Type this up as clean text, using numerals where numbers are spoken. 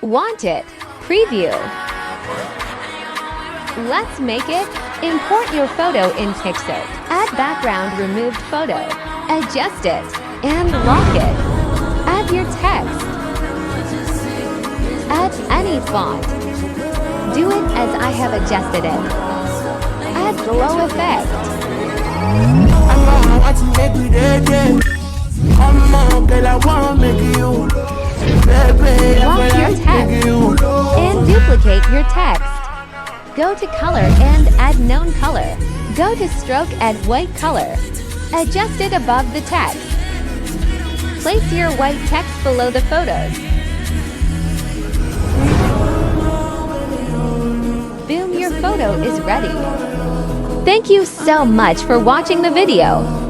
Want it? Preview. Let's make it. Import your photo in PicsArt. Add background removed photo. Adjust it and lock it. Add your text. Add any font. Do it as I have adjusted it. Add glow effect. Lock your text and duplicate your text. Go to color and add known color. Go to stroke, add white color. Adjust it above the text. Place your white text below the photos. Boom, your photo is ready. Thank you so much for watching the video.